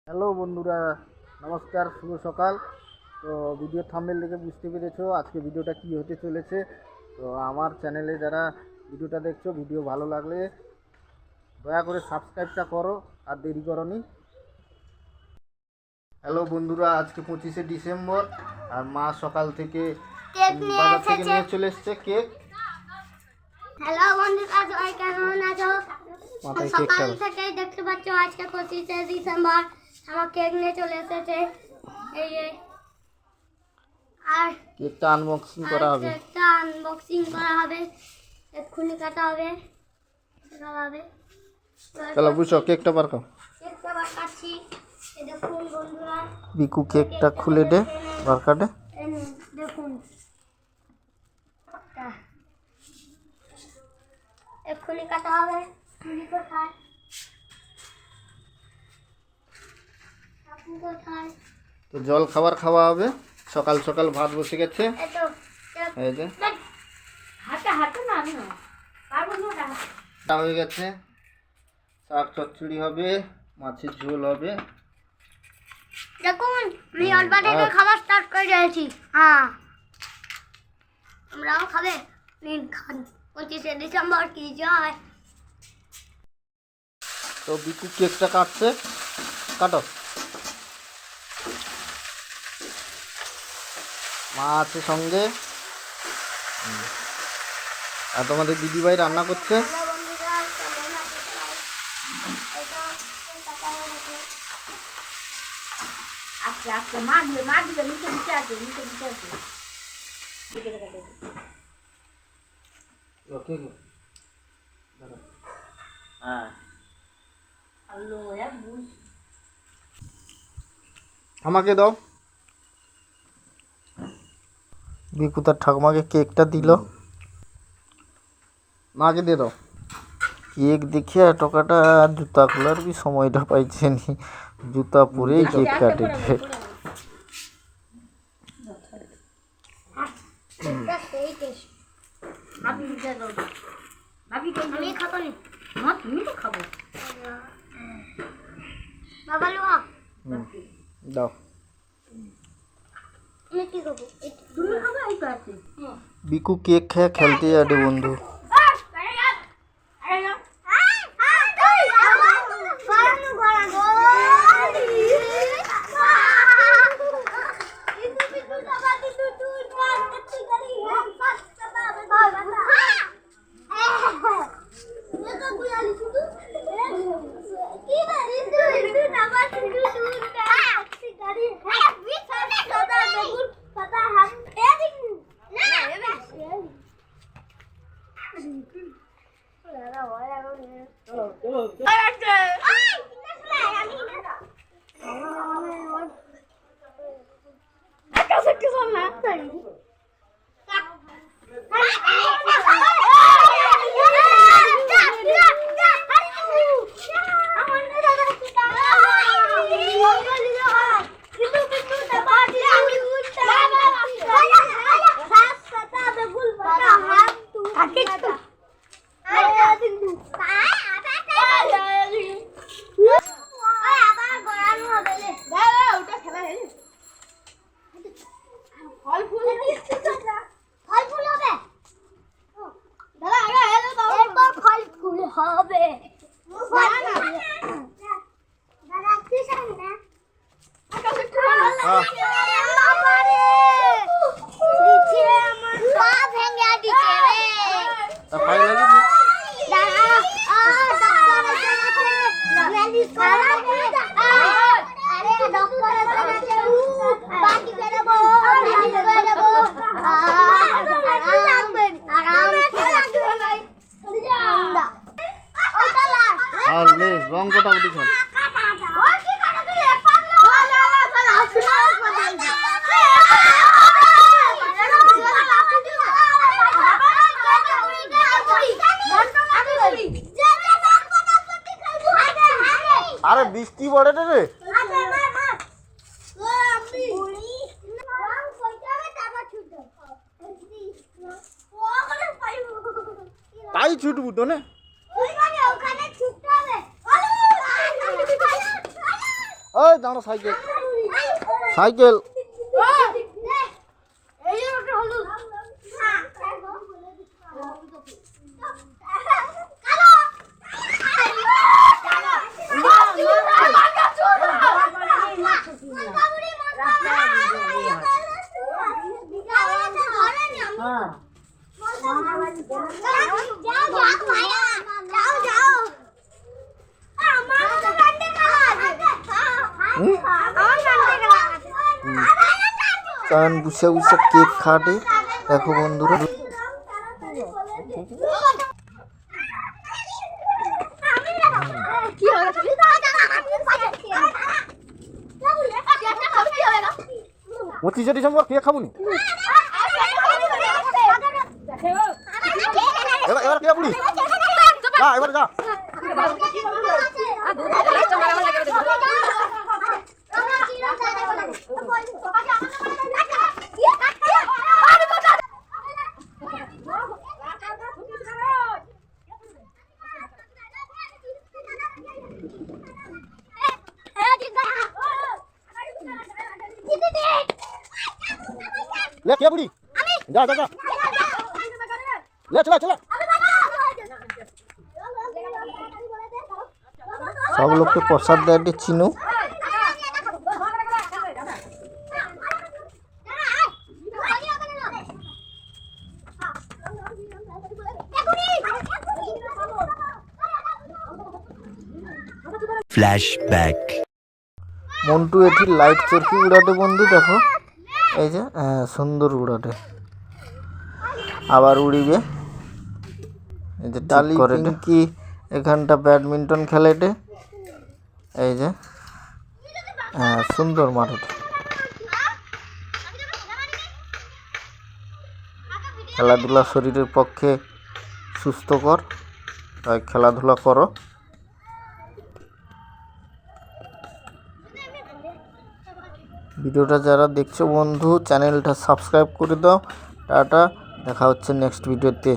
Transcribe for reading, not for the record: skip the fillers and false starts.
Hello বন্ধুরা, নমস্কার, শুভ সকাল। তো ভিডিও থাম্বনেল দেখে বুঝতে পেরেছো আজকে ভিডিওটা কি হতে চলেছে। তো আমার চ্যানেলে যারা ভিডিওটা দেখছো, ভিডিও ভালো লাগলে দয়া করে সাবস্ক্রাইবটা করো, আর দেরি করনি। হ্যালো বন্ধুরা, আজকে 25শে ডিসেম্বর, আর মা সকাল থেকে বাজার থেকে নিয়ে চলে এসছে কেক। হ্যালো বন্ধুরা, সবাই কেমন আছো? সকাল থেকে দেখতে পাচ্ছ আজকে 25শে ডিসেম্বর, আমার কেক নিয়ে চলে এসেছে। এই যে আর কেকটা আনবক্সিং করা হবে, এক্ষুনি কাটা হবে। চলো বুঝছো, কেকটা বার কর। কেকটা বার কাটছি। এই দেখুন বন্ধুরা, বিকু কেকটা খুলে দে, বার কাটে। দেখুন এক্ষুনি কাটা হবে। কোথায় আপনি কোথায়? তো জল খাবার খাওয়া হবে, সকাল সকাল ভাত বসে গেছে। এই যে হয়ে গেছে, শাক চচ্চড়ি হবে, মাছের ঝোল হবে। দেখুন আমি অল্প থেকে খাবার স্টার্ট করে দিয়েছি। হ্যাঁ, আমরাও খাবে। নিন খান, 25শে ডিসেম্বর কি জয়। তো বিকু কেকটা কাটছে, কাটো। মা আছে সঙ্গে, আর তোমাদের দিদিভাই রান্না করছে। আমাকে দাও। বিকু তার ঠাকুমাকে কেকটা দিল, মাকে দিয়ে দাও। কেক দেখিয়া টকাটা জুতা খোলার কি সময়টা পাইছে নি, জুতা পরেই কেক কাটে। দাও। বিকু কেক খেয়ে খেলতে যাবে বন্ধু। আর রং কোটাকুটি খেল। আরে বৃষ্টি পড়ে রে, তাই ছুটবু তো না। ওই দাঁড়া সাইকেল সাইকেল এই যে ওটা হলুদ কারণ বুসে বুসে কেক খাটে দেখো বন্ধুরা পঁচিশে ডিসেম্বর কেক খাবো নি এবার কে পুরি যা এবার যা ले क्या बुढ़ी जा जा जा ले चला चला सब लोग के प्रसाद दे चिनू फ्लैशबैक মন্টু এটি লাইট চরকি উড়াতে বন্ধু দেখো এই যে সুন্দর উড়াতে আবার উড়িবে এই যে টালি পিঙ্কি এখানটা ব্যাডমিন্টন খেলেটে এই যে সুন্দর মাঠে খেলাধুলা শরীরের পক্ষে সুস্থকর তাই খেলাধুলা করো ভিডিওটা যারা দেখছো বন্ধু চ্যানেলটা সাবস্ক্রাইব করে দাও টাটা দেখা হচ্ছে নেক্সট ভিডিওতে।